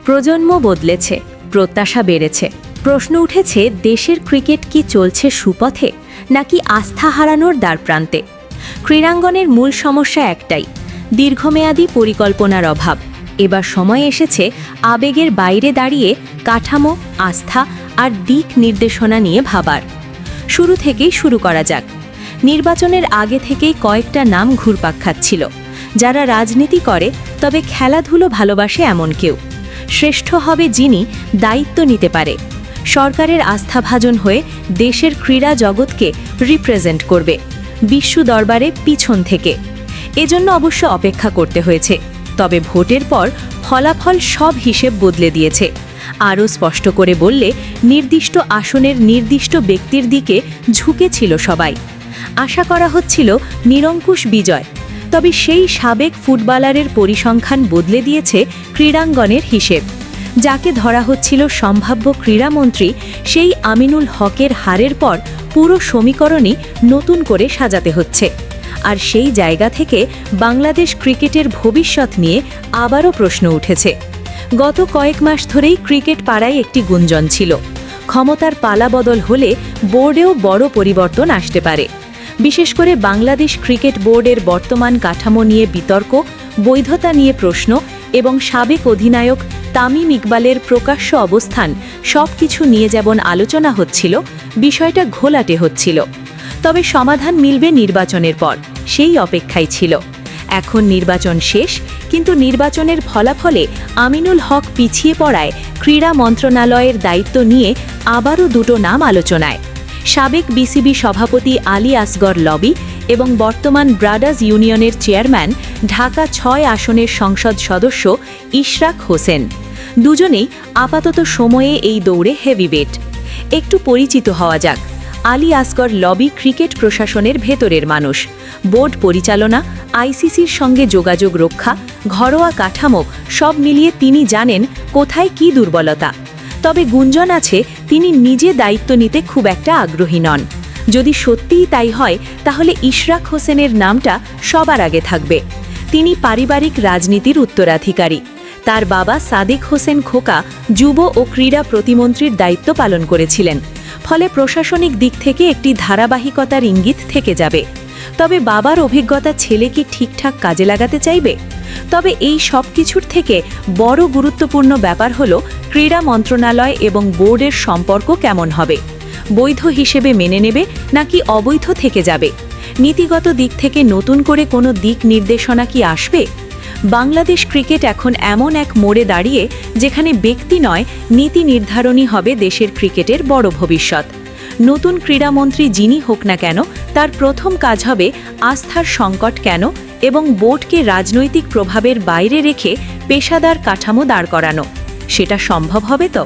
প্রজন্ম বদলেছে, প্রত্যাশা বেড়েছে। প্রশ্ন উঠেছে, দেশের ক্রিকেট কি চলছে সুপথে নাকি আস্থা হারানোর দ্বারপ্রান্তে? ক্রীড়াঙ্গনের মূল সমস্যা একটাই, দীর্ঘমেয়াদী পরিকল্পনার অভাব। এবার সময় এসেছে আবেগের বাইরে দাঁড়িয়ে কাঠামো, আস্থা আর দিক নির্দেশনা নিয়ে ভাবার। শুরু থেকেই শুরু করা যাক। নির্বাচনের আগে থেকেই কয়েকটা নাম ঘুরপাক খাচ্ছিল। যারা রাজনীতি করে তবে খেলাধুলো ভালোবাসে এমন কেউ। শ্রেষ্ঠ হবে যিনি দায়িত্ব নিতে পারে, সরকারের আস্থাভাজন হয়ে দেশের ক্রীড়া জগৎকে রিপ্রেজেন্ট করবে বিশ্ব দরবারে পিছন থেকে। এজন্য অবশ্য অপেক্ষা করতে হয়েছে। তবে ভোটের পর ফলাফল সব হিসেব বদলে দিয়েছে। আরও স্পষ্ট করে বললে, নির্দিষ্ট আসনের নির্দিষ্ট ব্যক্তির দিকে ঝুঁকেছিল সবাই। আশা করা হচ্ছিল নিরঙ্কুশ বিজয়। তবে সেই সাবেক ফুটবলারের পরিসংখ্যান বদলে দিয়েছে ক্রীড়াঙ্গনের হিসেব। যাকে ধরা হচ্ছিল সম্ভাব্য ক্রীড়ামন্ত্রী, সেই আমিনুল হকের হারের পর পুরো সমীকরণই নতুন করে সাজাতে হচ্ছে। আর সেই জায়গা থেকে বাংলাদেশ ক্রিকেটের ভবিষ্যৎ নিয়ে আবারও প্রশ্ন উঠেছে। গত কয়েক মাস ধরেই ক্রিকেট পাড়ায় একটি গুঞ্জন ছিল, ক্ষমতার পালাবদল হলে বোর্ডেও বড় পরিবর্তন আসতে পারে। বিশেষ করে বাংলাদেশ ক্রিকেট বোর্ডের বর্তমান কাঠামো নিয়ে বিতর্ক, বৈধতা নিয়ে প্রশ্ন এবং সাবেক অধিনায়ক তামিম ইকবালের প্রকাশ্য অবস্থান সবকিছু নিয়ে যেমন আলোচনা হচ্ছিল, বিষয়টা ঘোলাটে হচ্ছিল। তবে সমাধান মিলবে নির্বাচনের পর, সেই অপেক্ষাই ছিল। এখন নির্বাচন শেষ, কিন্তু নির্বাচনের ফলাফলে আমিনুল হক পিছিয়ে পড়ায় ক্রীড়া মন্ত্রণালয়ের দায়িত্ব নিয়ে আবারও দুটো নাম আলোচনায়। সাবেক বিসিবি সভাপতি আলী আসগর লবি এবং বর্তমান ব্রাদার্স ইউনিয়নের চেয়ারম্যান, ঢাকা ৬ আসনের সংসদ সদস্য ইশরাক হোসেন। দুজনেই আপাতত সময়ে এই দৌড়ে হেভিওয়েট। একটু পরিচিত হওয়া যাক। আলী আসগর লবি ক্রিকেট প্রশাসনের ভেতরের মানুষ। বোর্ড পরিচালনা, আইসিসির সঙ্গে যোগাযোগ রক্ষা, ঘরোয়া কাঠামো সব মিলিয়ে তিনি জানেন কোথায় কি দুর্বলতা। তবে গুঞ্জন আছে তিনি নিজে দায়িত্ব নিতে খুব একটা আগ্রহী নন। যদি সত্যিই তাই হয়, তাহলে ইশরাক হোসেনের নামটা সবার আগে থাকবে। তিনি পারিবারিক রাজনীতির উত্তরাধিকারী। তার বাবা সাদিক হোসেন খোকা যুব ও ক্রীড়া প্রতিমন্ত্রীর দায়িত্ব পালন করেছিলেন। ফলে প্রশাসনিক দিক থেকে একটি ধারাবাহিকতার ইঙ্গিত থেকে যাবে। তবে বাবার অভিজ্ঞতা ছেলে কি ঠিকঠাক কাজে লাগাতে চাইবে? তবে এই সব কিছুর থেকে বড় গুরুত্বপূর্ণ ব্যাপার হলো ক্রীড়া মন্ত্রণালয় এবং বোর্ডের সম্পর্ক কেমন হবে। বৈধ হিসেবে মেনে নেবে নাকি অবৈধ থেকে যাবে? নীতিগত দিক থেকে নতুন করে কোনো দিক নির্দেশনা কি আসবে? বাংলাদেশ ক্রিকেট এখন এমন এক মোড়ে দাঁড়িয়ে যেখানে ব্যক্তি নয়, নীতি নির্ধারণই হবে দেশের ক্রিকেটের বড় ভবিষ্যৎ। নতুন ক্রীড়ামন্ত্রী যিনি হোক না কেন, তার প্রথম কাজ হবে আস্থার সংকট কেন এবং বোর্ডকে রাজনৈতিক প্রভাবের বাইরে রেখে পেশাদার কাঠামো দাঁড় করানো। সেটা সম্ভব হবে তো?